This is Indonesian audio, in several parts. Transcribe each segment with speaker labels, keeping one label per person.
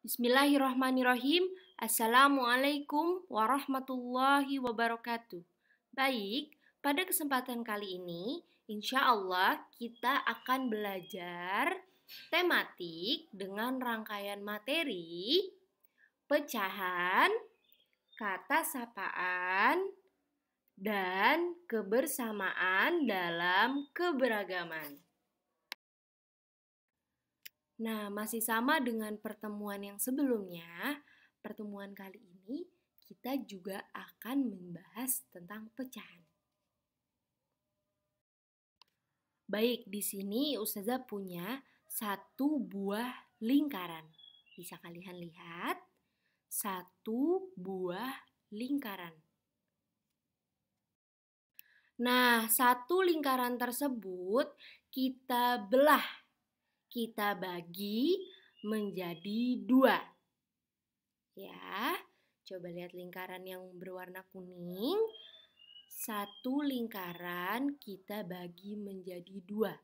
Speaker 1: Bismillahirrahmanirrahim. Assalamualaikum warahmatullahi wabarakatuh. Baik, pada kesempatan kali ini, insya Allah kita akan belajar tematik dengan rangkaian materi, pecahan, kata sapaan, dan kebersamaan dalam keberagaman. Nah, masih sama dengan pertemuan yang sebelumnya. Pertemuan kali ini kita juga akan membahas tentang pecahan. Baik, di sini Ustazah punya satu buah lingkaran. Bisa kalian lihat? Satu buah lingkaran. Nah, satu lingkaran tersebut kita belah. Kita bagi menjadi dua. Ya, coba lihat lingkaran yang berwarna kuning. Satu lingkaran kita bagi menjadi dua.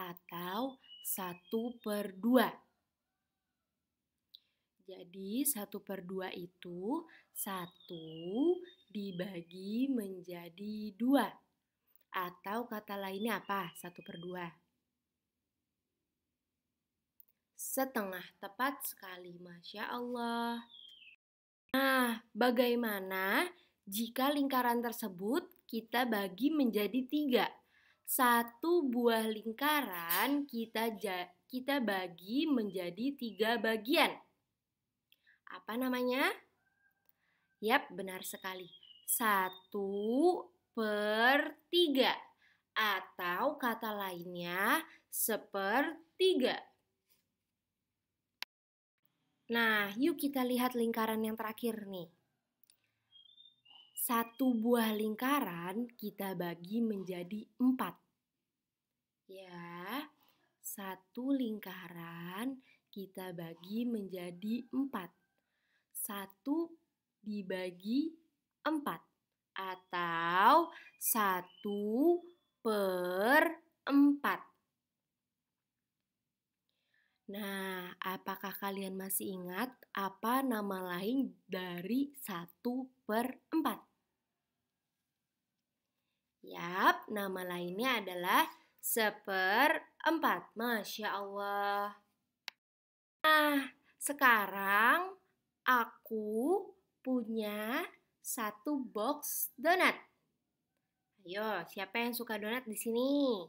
Speaker 1: Atau 1/2. Jadi 1/2 itu 1 dibagi menjadi 2. Atau kata lainnya apa? 1/2. Setengah, tepat sekali, Masya Allah. Nah, bagaimana jika lingkaran tersebut kita bagi menjadi 3? Satu buah lingkaran kita bagi menjadi 3 bagian. Apa namanya? Yap, benar sekali. 1/3. Atau kata lainnya 1/3. Nah, yuk kita lihat lingkaran yang terakhir nih. Satu buah lingkaran kita bagi menjadi 4. Ya, satu lingkaran kita bagi menjadi 4. 1 dibagi 4. Atau 1/4. Nah, apakah kalian masih ingat apa nama lain dari 1/4? Yap, nama lainnya adalah 1/4. Masya Allah. Nah, sekarang aku punya satu box donat. Ayo, siapa yang suka donat di sini?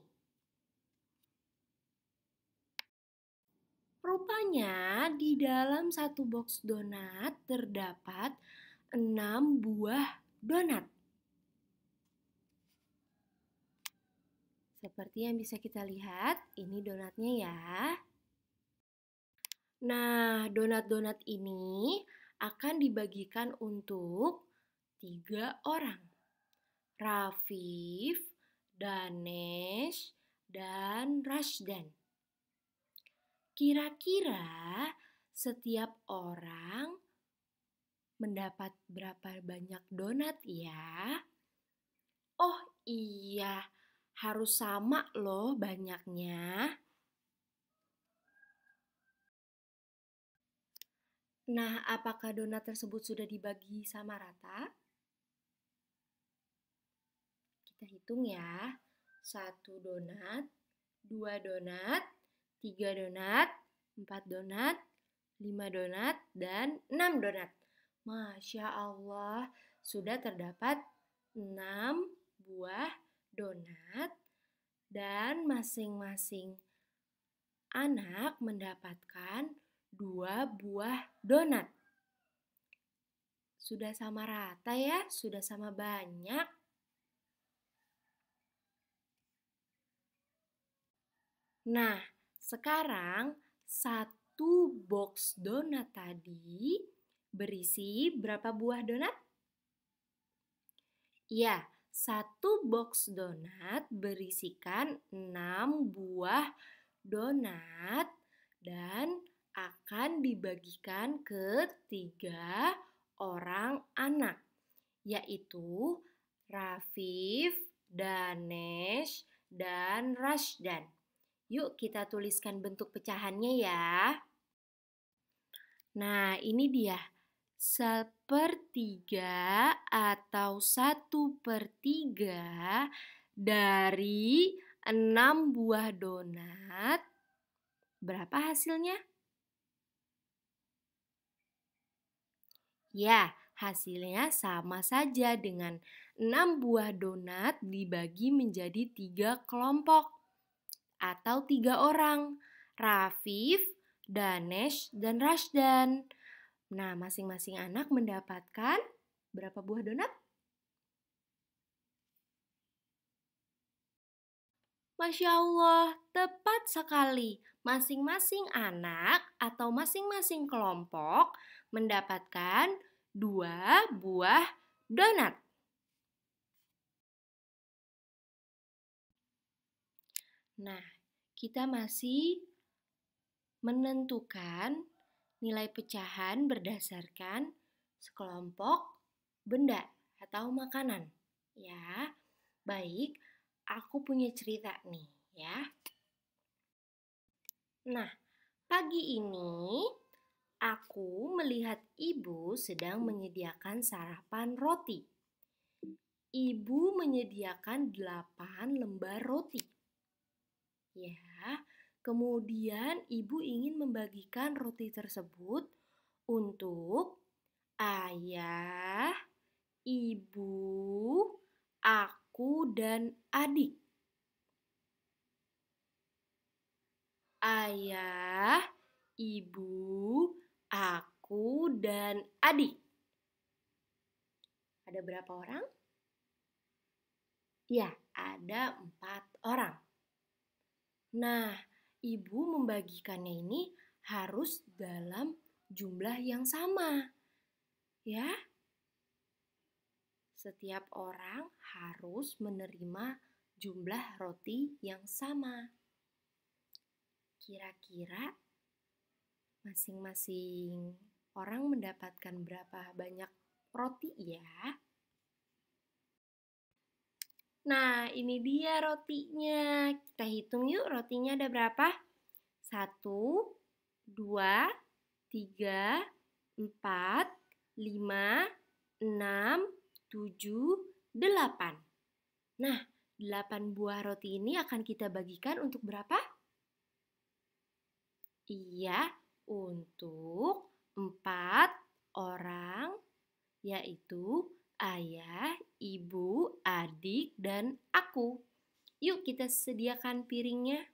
Speaker 1: Rupanya di dalam satu box donat terdapat 6 buah donat. Seperti yang bisa kita lihat, ini donatnya ya. Nah, donat-donat ini akan dibagikan untuk 3 orang. Rafif, Danesh, dan Rashdan. Kira-kira setiap orang mendapat berapa banyak donat ya? Oh iya, harus sama loh banyaknya. Nah, apakah donat tersebut sudah dibagi sama rata? Kita hitung ya. 1 donat, 2 donat, 3 donat, 4 donat, 5 donat, dan 6 donat. Masya Allah, sudah terdapat 6 buah donat dan masing-masing anak mendapatkan 2 buah donat. Sudah sama rata ya? Sudah sama banyak? Nah, sekarang satu box donat tadi berisi berapa buah donat? Ya, satu box donat berisikan 6 buah donat dan akan dibagikan ke 3 orang anak, yaitu Rafif, Danesh, dan Rashdan. Yuk kita tuliskan bentuk pecahannya ya. Nah, ini dia. 1/3 atau 1/3 dari 6 buah donat. Berapa hasilnya? Ya, hasilnya sama saja dengan 6 buah donat dibagi menjadi 3 kelompok atau 3 orang. Rafif, Danesh, dan Rashdan. Nah, masing-masing anak mendapatkan berapa buah donat? Masya Allah, tepat sekali. Masing-masing anak atau masing-masing kelompok mendapatkan 2 buah donat. Nah, kita masih menentukan nilai pecahan berdasarkan sekelompok benda atau makanan. Ya, baik, aku punya cerita nih ya. Nah, pagi ini aku melihat ibu sedang menyediakan sarapan roti. Ibu menyediakan 8 lembar roti. Ya, kemudian ibu ingin membagikan roti tersebut untuk ayah, ibu, aku, dan adik. Ayah, ibu, aku, dan adik. Ada berapa orang? Ya, ada 4 orang. Nah, ibu membagikannya ini harus dalam jumlah yang sama. Ya, setiap orang harus menerima jumlah roti yang sama. Kira-kira masing-masing orang mendapatkan berapa banyak roti ya? Nah, ini dia rotinya. Kita hitung yuk rotinya ada berapa? 1, 2, 3, 4, 5, 6, 7, 8. Nah, 8 buah roti ini akan kita bagikan untuk berapa? Iya, untuk 4 orang, yaitu ayah, ibu, adik, dan aku. Yuk kita sediakan piringnya.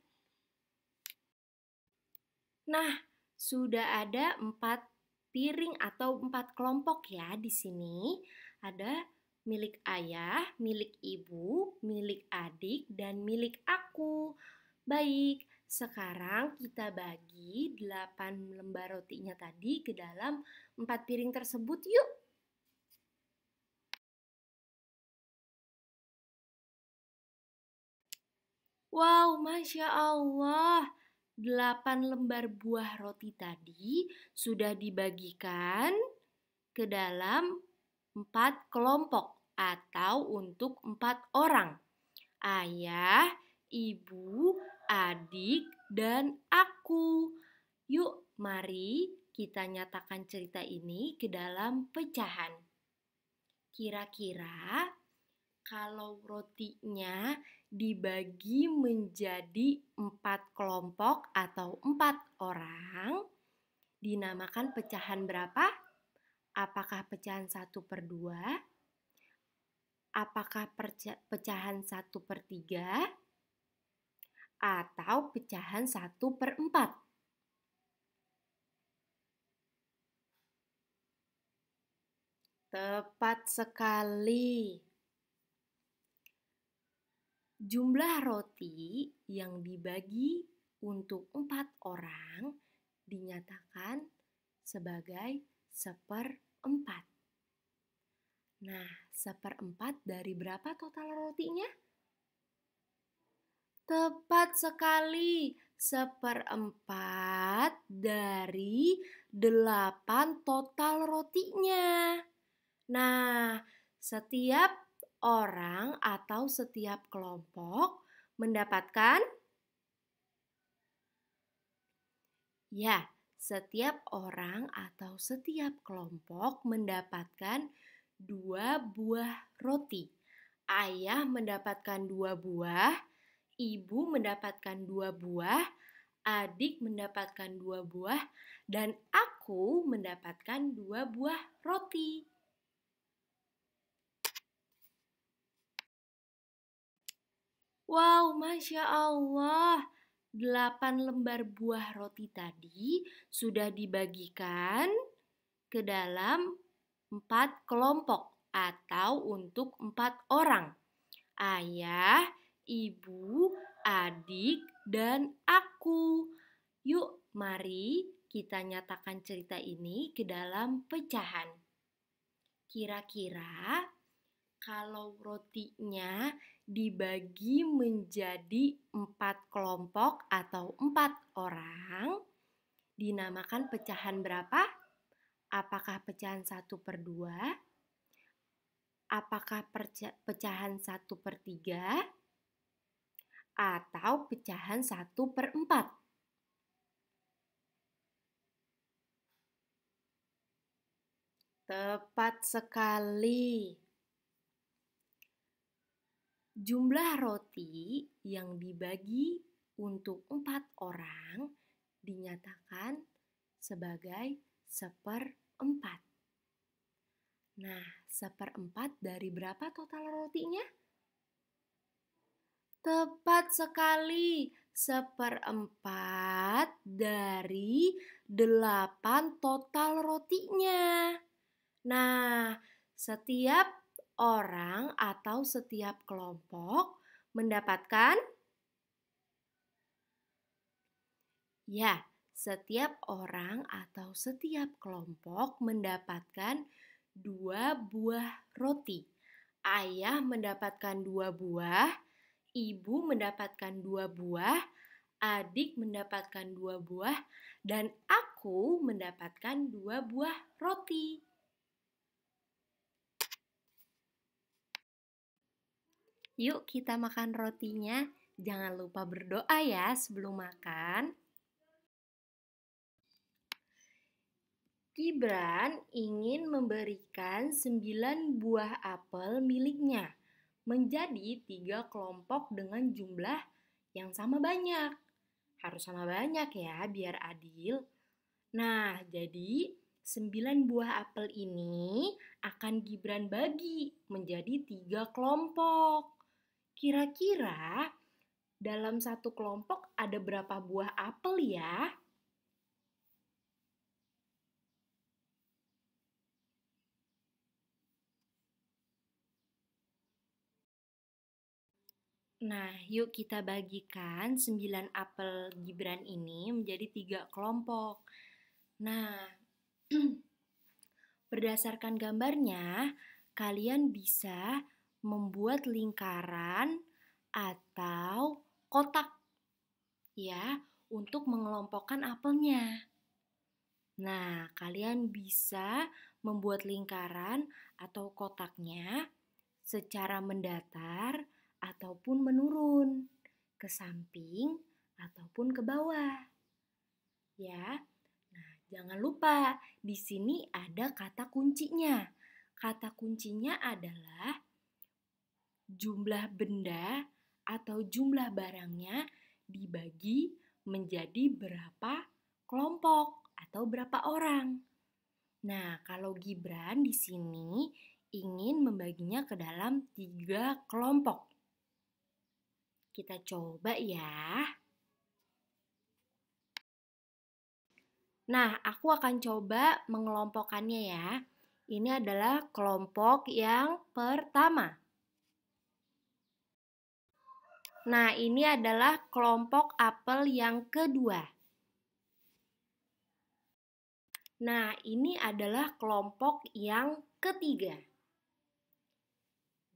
Speaker 1: Nah, sudah ada 4 piring atau 4 kelompok ya di sini. Ada milik ayah, milik ibu, milik adik, dan milik aku. Baik, sekarang kita bagi 8 lembar rotinya tadi ke dalam 4 piring tersebut yuk. Wow, Masya Allah. 8 lembar buah roti tadi sudah dibagikan ke dalam 4 kelompok atau untuk 4 orang. Ayah, ibu, adik, dan aku. Yuk, mari kita nyatakan cerita ini ke dalam pecahan. Kira-kira kalau rotinya dibagi menjadi 4 kelompok atau 4 orang, dinamakan pecahan berapa? Apakah pecahan 1/2? Apakah pecahan 1/3? Atau pecahan 1/4? Tepat sekali. Jumlah roti yang dibagi untuk 4 orang dinyatakan sebagai 1/4. Nah, 1/4 dari berapa total rotinya? Tepat sekali, 1/4 dari 8 total rotinya. Nah, setiap orang atau setiap kelompok mendapatkan Ya, setiap orang atau setiap kelompok mendapatkan 2 buah roti. Ayah mendapatkan 2 buah, ibu mendapatkan 2 buah, adik mendapatkan 2 buah, dan aku mendapatkan 2 buah roti. Wow, Masya Allah. 8 lembar buah roti tadi sudah dibagikan ke dalam 4 kelompok atau untuk 4 orang. Ayah, ibu, adik, dan aku. Yuk, mari kita nyatakan cerita ini ke dalam pecahan. Kira-kira kalau rotinya dibagi menjadi 4 kelompok atau 4 orang, dinamakan pecahan berapa? Apakah pecahan 1/2? Apakah pecahan 1/3? Atau pecahan 1/4? Tepat sekali. Jumlah roti yang dibagi untuk 4 orang dinyatakan sebagai 1/4. Nah, 1/4 dari berapa total rotinya? Tepat sekali, 1/4 dari 8 total rotinya. Nah, setiap orang atau setiap kelompok mendapatkan, ya, setiap orang atau setiap kelompok mendapatkan 2 buah roti. Ayah mendapatkan 2 buah, ibu mendapatkan 2 buah, adik mendapatkan 2 buah, dan aku mendapatkan 2 buah roti. Yuk kita makan rotinya. Jangan lupa berdoa ya sebelum makan. Gibran ingin memberikan 9 buah apel miliknya menjadi 3 kelompok dengan jumlah yang sama banyak. Harus sama banyak ya biar adil. Nah, jadi 9 buah apel ini akan Gibran bagi menjadi 3 kelompok. Kira-kira dalam satu kelompok ada berapa buah apel ya? Nah, yuk kita bagikan 9 apel Gibran ini menjadi 3 kelompok. Nah, berdasarkan gambarnya, kalian bisa membuat lingkaran atau kotak ya untuk mengelompokkan apelnya. Nah, kalian bisa membuat lingkaran atau kotaknya secara mendatar ataupun menurun, ke samping ataupun ke bawah. Ya. Nah, jangan lupa di sini ada kata kuncinya. Kata kuncinya adalah jumlah benda atau jumlah barangnya dibagi menjadi berapa kelompok atau berapa orang. Nah, kalau Gibran di sini ingin membaginya ke dalam 3 kelompok. Kita coba ya. Nah, aku akan coba mengelompokkannya ya. Ini adalah kelompok yang pertama. Nah, ini adalah kelompok apel yang kedua. Nah, ini adalah kelompok yang ketiga.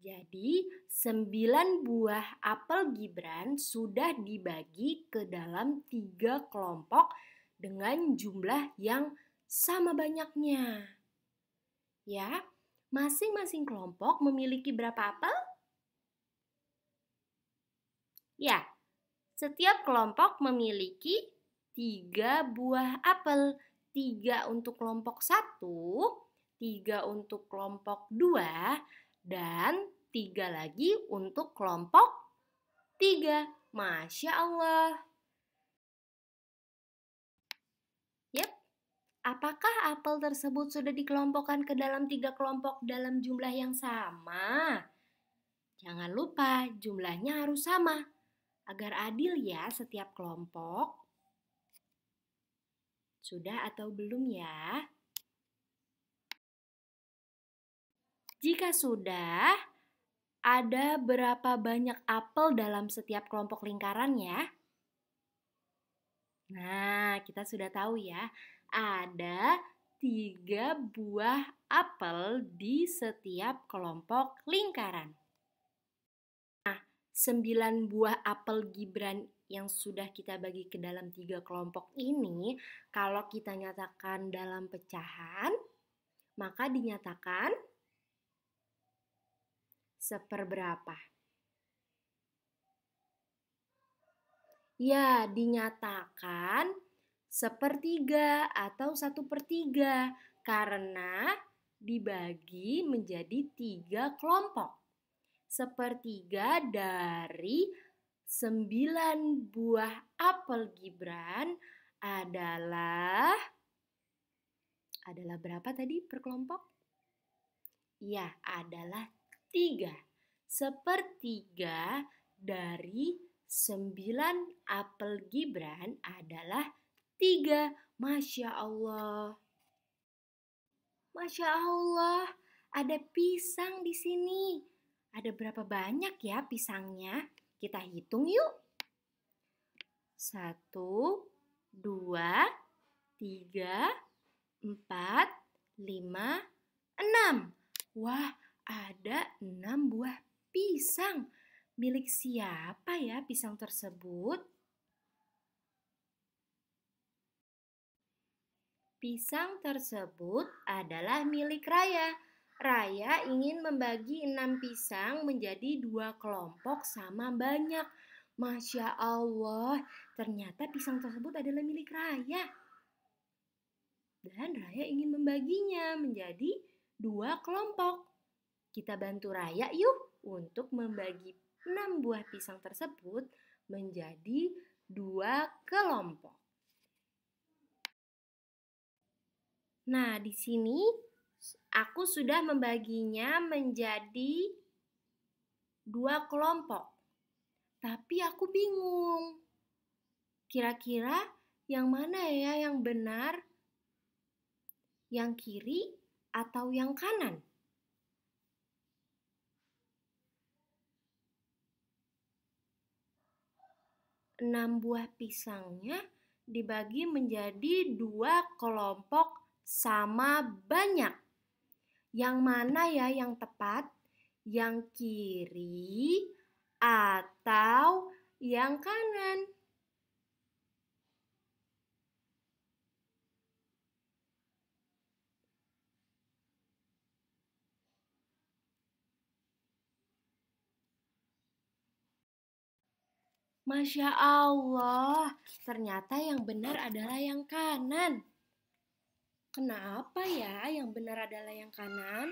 Speaker 1: Jadi, 9 buah apel Gibran sudah dibagi ke dalam 3 kelompok dengan jumlah yang sama banyaknya. Ya, masing-masing kelompok memiliki berapa apel? Ya, setiap kelompok memiliki 3 buah apel. 3 untuk kelompok 1, 3 untuk kelompok 2, dan 3 lagi untuk kelompok 3. Masya Allah. Yap, apakah apel tersebut sudah dikelompokkan ke dalam 3 kelompok dalam jumlah yang sama? Jangan lupa jumlahnya harus sama agar adil ya setiap kelompok. Sudah atau belum ya? Jika sudah, ada berapa banyak apel dalam setiap kelompok lingkaran ya? Nah, kita sudah tahu ya, ada 3 buah apel di setiap kelompok lingkaran. Nah, 9 buah apel Gibran yang sudah kita bagi ke dalam 3 kelompok ini, kalau kita nyatakan dalam pecahan, maka dinyatakan seperberapa? Ya, dinyatakan sepertiga atau 1/3 karena dibagi menjadi 3 kelompok. Sepertiga dari 9 buah apel Gibran adalah berapa tadi per kelompok? Ya, adalah 3. Sepertiga dari 9 apel Gibran adalah 3. Masya Allah. Masya Allah, ada pisang di sini. Ada berapa banyak ya pisangnya? Kita hitung yuk. 1, 2, 3, 4, 5, 6. Wah, ada 6 buah pisang. Milik siapa ya pisang tersebut? Pisang tersebut adalah milik Raya. Raya ingin membagi 6 pisang menjadi 2 kelompok sama banyak. Masya Allah, ternyata pisang tersebut adalah milik Raya. Dan Raya ingin membaginya menjadi 2 kelompok. Kita bantu Raya yuk untuk membagi 6 buah pisang tersebut menjadi 2 kelompok. Nah, di sini aku sudah membaginya menjadi 2 kelompok. Tapi aku bingung. Kira-kira yang mana ya yang benar? Yang kiri atau yang kanan? Enam buah pisangnya dibagi menjadi 2 kelompok sama banyak. Yang mana ya yang tepat? Yang kiri atau yang kanan? Masya Allah, ternyata yang benar adalah yang kanan. Kenapa ya yang benar adalah yang kanan?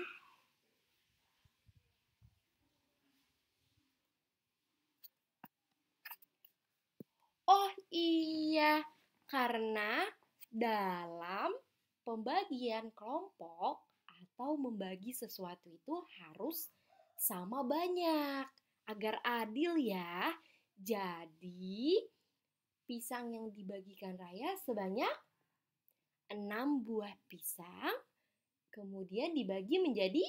Speaker 1: Oh iya, karena dalam pembagian kelompok atau membagi sesuatu itu harus sama banyak agar adil ya. Jadi pisang yang dibagikan Raya sebanyak 6 buah pisang, kemudian dibagi menjadi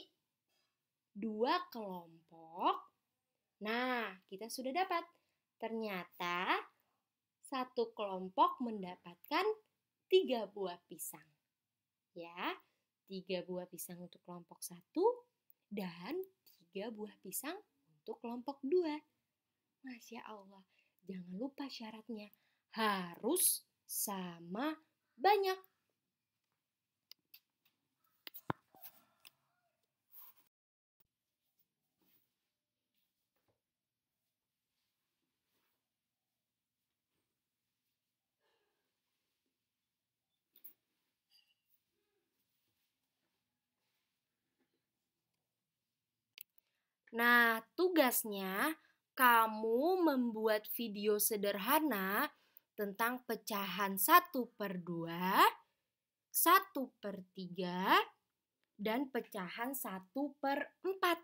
Speaker 1: 2 kelompok. Nah, kita sudah dapat. Ternyata satu kelompok mendapatkan 3 buah pisang. Ya, 3 buah pisang untuk kelompok 1 dan 3 buah pisang untuk kelompok 2. Masya Allah, jangan lupa syaratnya harus sama banyak. Nah, tugasnya kamu membuat video sederhana tentang pecahan 1/2, 1/3, dan pecahan 1/4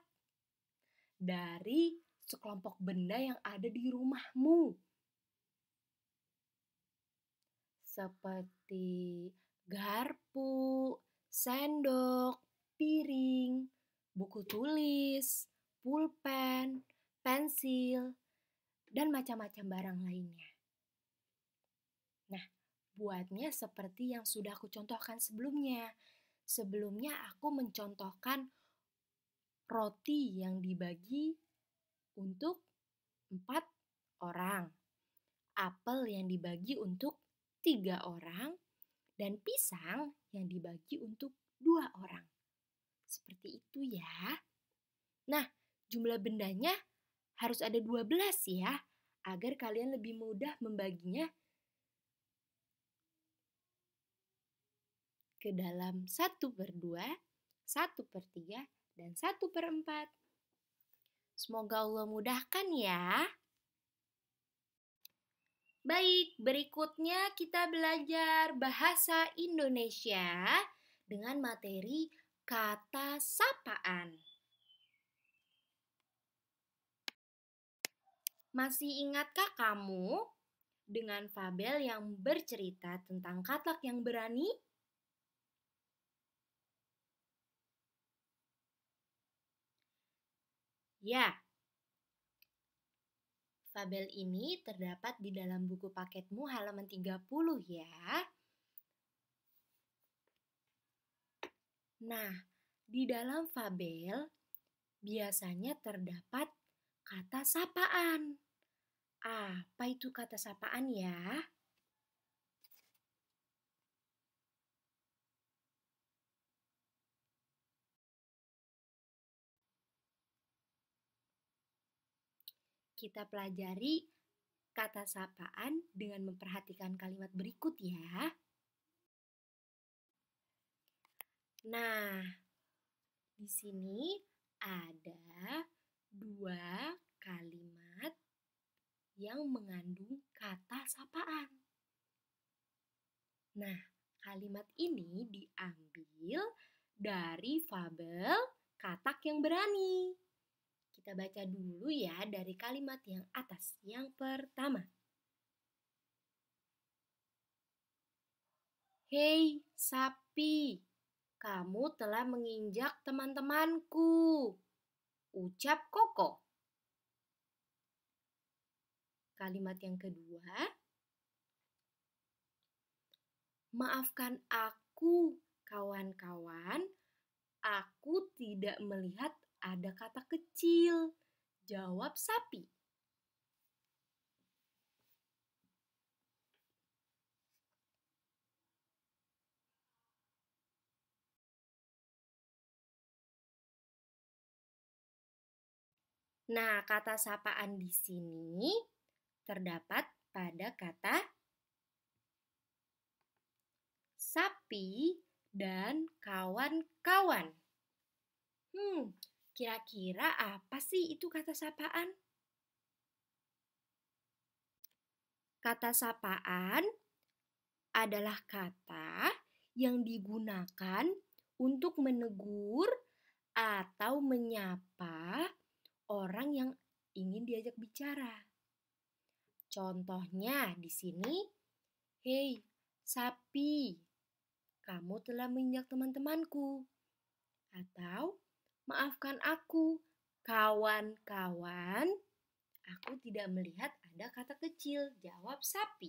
Speaker 1: dari sekelompok benda yang ada di rumahmu. Seperti garpu, sendok, piring, buku tulis, pulpen, pensil, dan macam-macam barang lainnya. Nah, buatnya seperti yang sudah aku contohkan sebelumnya. Sebelumnya aku mencontohkan roti yang dibagi untuk 4 orang, apel yang dibagi untuk 3 orang, dan pisang yang dibagi untuk 2 orang. Seperti itu ya. Nah, jumlah bendanya harus ada 12 ya, agar kalian lebih mudah membaginya ke dalam 1/2, 1/3, dan 1/4. Semoga Allah mudahkan ya. Baik, berikutnya kita belajar bahasa Indonesia dengan materi kata sapaan. Masih ingatkah kamu dengan fabel yang bercerita tentang katak yang berani? Ya, fabel ini terdapat di dalam buku paketmu halaman 30 ya. Nah, di dalam fabel biasanya terdapat kata sapaan. Apa itu kata sapaan ya? Kita pelajari kata sapaan dengan memperhatikan kalimat berikut ya. Nah, di sini ada 2 kalimat yang mengandung kata sapaan. Nah, kalimat ini diambil dari fabel Katak yang Berani. Kita baca dulu ya dari kalimat yang atas. Yang pertama. Hei, sapi, kamu telah menginjak teman-temanku. Ucap Koko. Kalimat yang kedua. Maafkan aku, kawan-kawan. Aku tidak melihat ada kata kecil. Jawab sapi. Nah, kata sapaan di sini terdapat pada kata sapi dan kawan-kawan. Kira-kira apa sih itu kata sapaan? Kata sapaan adalah kata yang digunakan untuk menegur atau menyapa orang yang ingin diajak bicara. Contohnya di sini, hei, sapi, kamu telah menginjak teman-temanku. Atau, maafkan aku, kawan-kawan, aku tidak melihat ada kata kecil. Jawab sapi.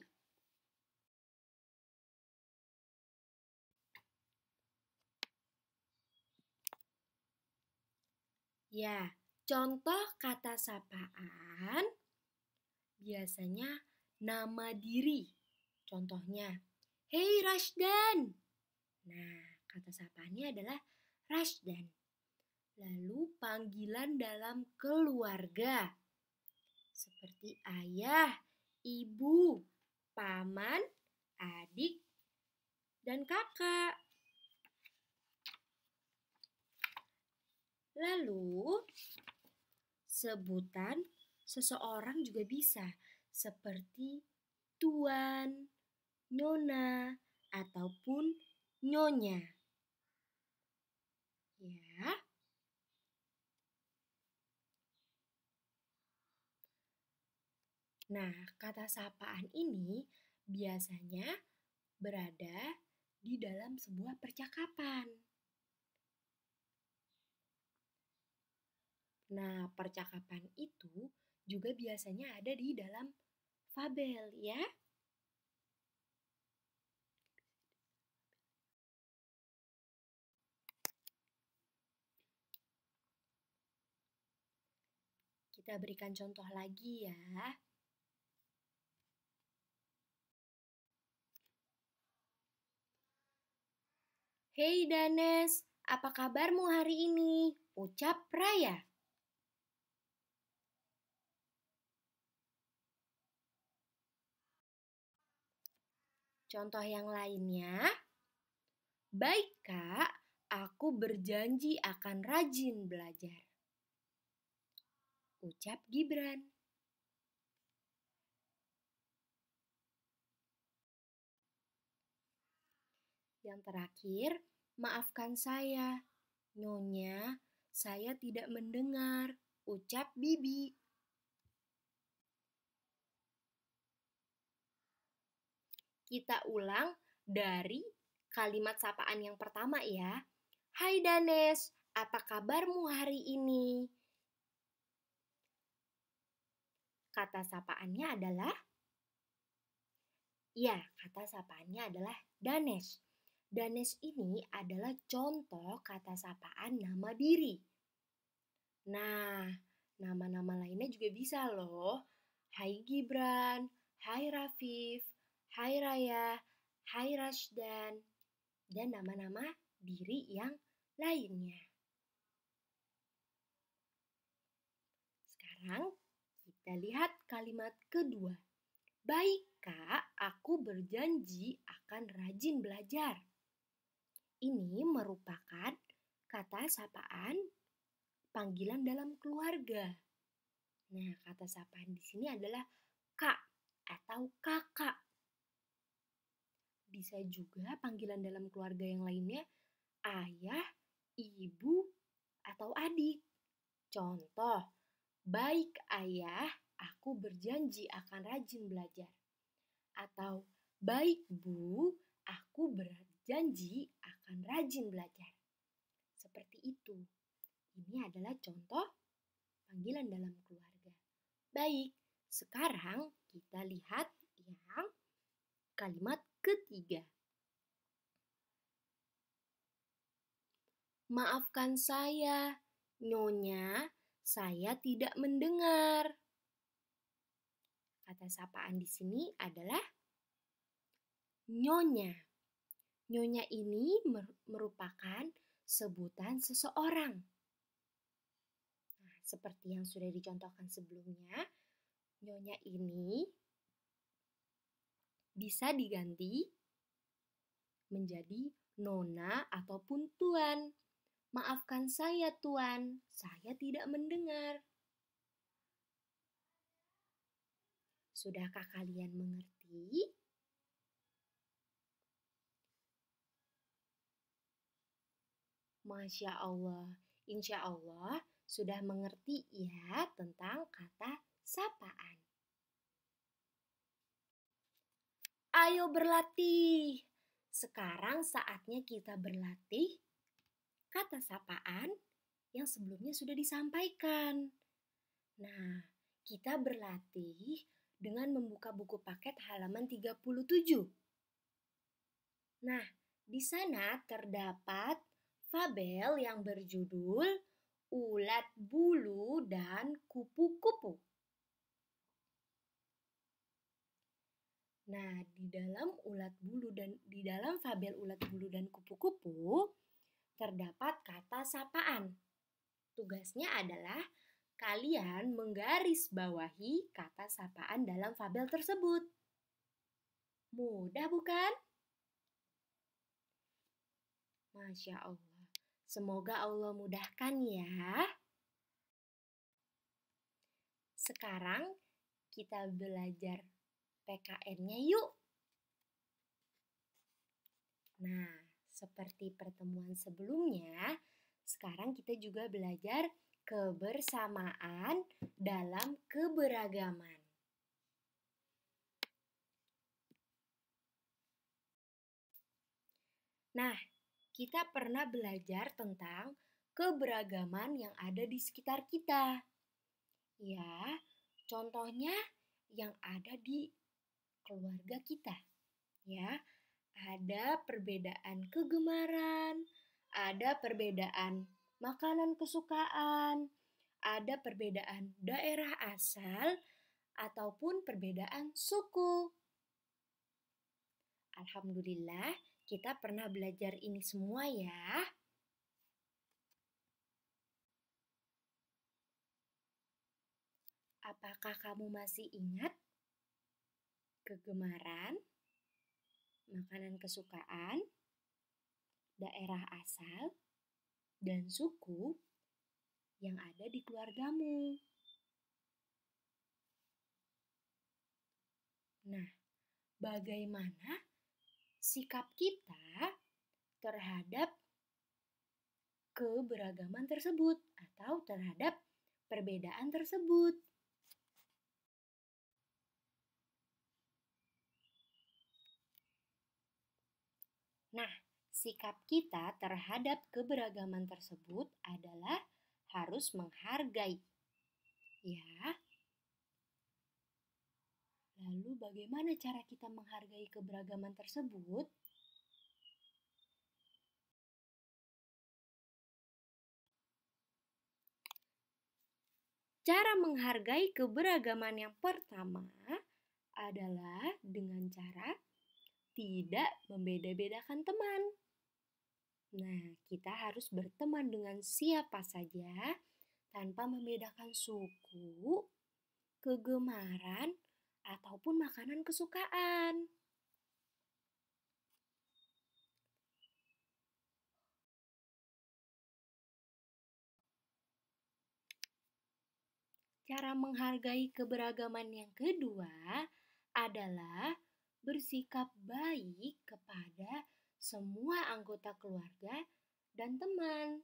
Speaker 1: Ya, contoh kata sapaan biasanya nama diri. Contohnya, hei Rashdan. Nah, kata sapaannya adalah Rashdan. Lalu panggilan dalam keluarga. Seperti ayah, ibu, paman, adik, dan kakak. Lalu, Sebutan seseorang juga bisa, seperti tuan, nona, ataupun nyonya. Ya. Nah, kata sapaan ini biasanya berada di dalam sebuah percakapan. Nah, percakapan itu juga biasanya ada di dalam fabel, ya. Kita berikan contoh lagi ya. Hei Danes, apa kabarmu hari ini? Ucap Raya. Contoh yang lainnya, baik Kak, aku berjanji akan rajin belajar. Ucap Gibran. Yang terakhir, maafkan saya, Nyonya, saya tidak mendengar. Ucap Bibi. Kita ulang dari kalimat sapaan yang pertama ya. Hai Danes, apa kabarmu hari ini? Kata sapaannya adalah Danes. Danes ini adalah contoh kata sapaan nama diri. Nah, nama-nama lainnya juga bisa loh. Hai Gibran, hai Rafif, hai Raya, hai Rashdan, dan nama-nama diri yang lainnya. Sekarang kita lihat kalimat kedua. Baik Kak, aku berjanji akan rajin belajar. Ini merupakan kata sapaan panggilan dalam keluarga. Nah, kata sapaan di sini adalah Kak atau Kakak. Bisa juga panggilan dalam keluarga yang lainnya ayah, ibu, atau adik. Contoh, baik ayah, aku berjanji akan rajin belajar. Atau, baik bu, aku berjanji akan rajin belajar. Seperti itu. Ini adalah contoh panggilan dalam keluarga. Baik, sekarang kita lihat yang kalimat ketiga. Maafkan saya, Nyonya, saya tidak mendengar. Kata sapaan di sini adalah Nyonya. Nyonya ini merupakan sebutan seseorang. Nah, seperti yang sudah dicontohkan sebelumnya, Nyonya ini bisa diganti menjadi Nona ataupun Tuan. Maafkan saya, Tuan, saya tidak mendengar. Sudahkah kalian mengerti? Masya Allah, insya Allah sudah mengerti ya tentang kata sapaan. Ayo berlatih. Sekarang saatnya kita berlatih kata sapaan yang sebelumnya sudah disampaikan. Nah, kita berlatih dengan membuka buku paket halaman 37. Nah, di sana terdapat fabel yang berjudul Ulat Bulu dan Kupu-Kupu. Nah, di dalam fabel Ulat Bulu dan Kupu-Kupu terdapat kata sapaan. Tugasnya adalah kalian menggarisbawahi kata sapaan dalam fabel tersebut. Mudah bukan? Masya Allah. Semoga Allah mudahkan ya. Sekarang kita belajar PKN-nya yuk. Nah, seperti pertemuan sebelumnya, sekarang kita juga belajar kebersamaan dalam keberagaman. Nah, kita pernah belajar tentang keberagaman yang ada di sekitar kita. Ya, contohnya yang ada di keluarga kita. Ya, ada perbedaan kegemaran, ada perbedaan makanan kesukaan, ada perbedaan daerah asal, ataupun perbedaan suku. Alhamdulillah, kita pernah belajar ini semua ya. Apakah kamu masih ingat kegemaran, makanan kesukaan, daerah asal, dan suku yang ada di keluargamu? Nah, bagaimana sikap kita terhadap keberagaman tersebut atau terhadap perbedaan tersebut? Nah, sikap kita terhadap keberagaman tersebut adalah harus menghargai. Ya. Lalu bagaimana cara kita menghargai keberagaman tersebut? Cara menghargai keberagaman yang pertama adalah dengan cara tidak membeda-bedakan teman. Nah, kita harus berteman dengan siapa saja tanpa membedakan suku, kegemaran, ataupun makanan kesukaan. Cara menghargai keberagaman yang kedua adalah bersikap baik kepada semua anggota keluarga dan teman.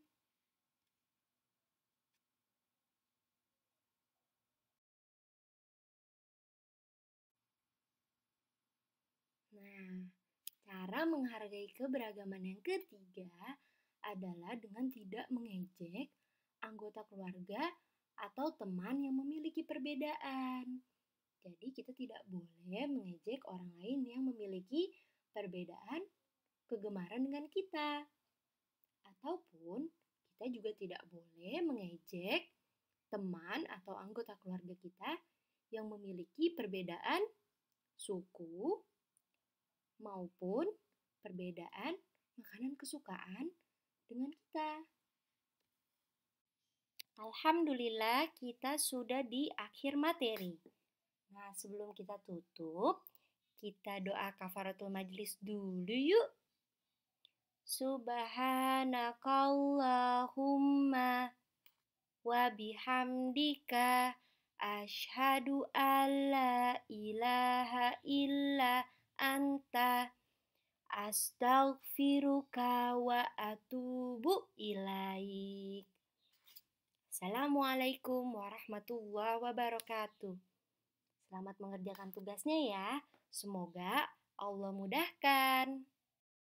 Speaker 1: Nah, cara menghargai keberagaman yang ketiga adalah dengan tidak mengejek anggota keluarga atau teman yang memiliki perbedaan. Jadi kita tidak boleh mengejek orang lain yang memiliki perbedaan kegemaran dengan kita. Ataupun kita juga tidak boleh mengejek teman atau anggota keluarga kita yang memiliki perbedaan suku maupun perbedaan makanan kesukaan dengan kita. Alhamdulillah, kita sudah di akhir materi. Nah, sebelum kita tutup, kita doa kafaratul majlis dulu yuk. Subhanakallahumma wa bihamdika asyhadu alla ilaha illa anta astaghfiruka wa atubu ilaik. Assalamualaikum warahmatullahi wabarakatuh. Selamat mengerjakan tugasnya ya. Semoga Allah mudahkan.